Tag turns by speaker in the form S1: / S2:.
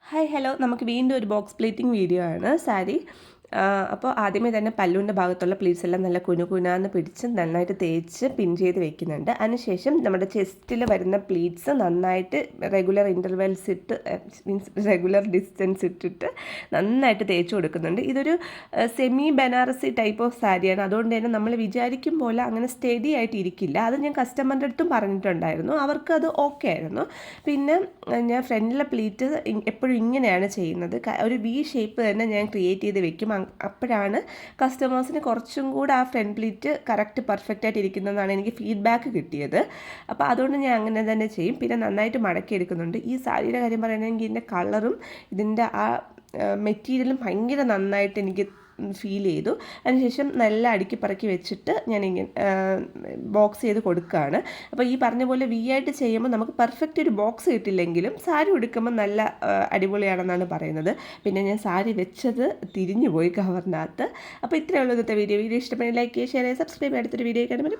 S1: Hi hello, നമുക്ക് വീണ്ടും ഒരു ബോക്സ് പ്ലേറ്റിംഗ് വീഡിയോ ആണ് സാരി. അപ്പോൾ ആദ്യമേ തന്നെ പല്ലുവിൻ്റെ ഭാഗത്തുള്ള പ്ലീറ്റ്സ് എല്ലാം നല്ല കുനുകുനാന്ന് പിടിച്ച് നന്നായിട്ട് തേച്ച് പിൻ ചെയ്ത് വെക്കുന്നുണ്ട്. അതിനുശേഷം നമ്മുടെ ചെസ്റ്റിൽ വരുന്ന പ്ലീറ്റ്സ് നന്നായിട്ട് റെഗുലർ ഇൻ്റർവെൽസ് ഇട്ട് റെഗുലർ ഡിസ്റ്റൻസ് ഇട്ടിട്ട് നന്നായിട്ട് തേച്ച് കൊടുക്കുന്നുണ്ട്. ഇതൊരു സെമി ബനാറസി ടൈപ്പ് ഓഫ് സാരിയാണ്. അതുകൊണ്ട് തന്നെ നമ്മൾ വിചാരിക്കും പോലെ അങ്ങനെ സ്റ്റഡി ആയിട്ട് ഇരിക്കില്ല. അത് ഞാൻ കസ്റ്റമറിൻ്റെ അടുത്തും പറഞ്ഞിട്ടുണ്ടായിരുന്നു, അവർക്കത് ഓക്കെ ആയിരുന്നു. പിന്നെ ഞാൻ ഫ്രണ്ടിലെ പ്ലീറ്റ് എപ്പോഴും ഇങ്ങനെയാണ് ചെയ്യുന്നത്. ഒരു വി ഷേപ്പ് തന്നെ ഞാൻ ക്രിയേറ്റ് ചെയ്ത് വെക്കും. അപ്പോഴാണ് കസ്റ്റമേഴ്സിന് കുറച്ചും കൂടെ ആ ഫ്രണ്ട് പ്ലീറ്റ് കറക്റ്റ് പെർഫെക്റ്റ് ആയിട്ട് ഇരിക്കുന്നതെന്നാണ് എനിക്ക് ഫീഡ്ബാക്ക് കിട്ടിയത്. അപ്പോൾ അതുകൊണ്ട് ഞാൻ അങ്ങനെ തന്നെ ചെയ്യും. പിന്നെ നന്നായിട്ട് മടക്കി എടുക്കുന്നുണ്ട്. ഈ സാരിയുടെ കാര്യം പറയുകയാണെങ്കിൽ ഇതിൻ്റെ കളറും ഇതിൻ്റെ ആ മെറ്റീരിയലും ഭയങ്കര നന്നായിട്ട് എനിക്ക് ഫീൽ ചെയ്തു. അതിനുശേഷം നല്ല അടുക്കി പറക്കി വെച്ചിട്ട് ഞാനിങ്ങനെ ബോക്സ് ചെയ്ത് കൊടുക്കുകയാണ്. അപ്പോൾ ഈ പറഞ്ഞ പോലെ വി ആയിട്ട് ചെയ്യുമ്പോൾ നമുക്ക് പെർഫെക്റ്റ് ഒരു ബോക്സ് കിട്ടില്ലെങ്കിലും സാരി ഉടുക്കുമ്പോൾ നല്ല അടിപൊളിയാണെന്നാണ് പറയുന്നത്. പിന്നെ ഞാൻ സാരി വെച്ചത് തിരിഞ്ഞു പോയി കവറിനകത്ത്. അപ്പോൾ ഇത്രയേ ഉള്ളൂ ഇന്നത്തെ വീഡിയോ. ഇഷ്ടപ്പെടുന്ന ലൈക്ക് ചെയ്യുക, ഷെയർ ചെയ്യുക, സബ്സ്ക്രൈബ് ചെയ്യുക. അടുത്തൊരു വീഡിയോ കാണുമ്പോൾ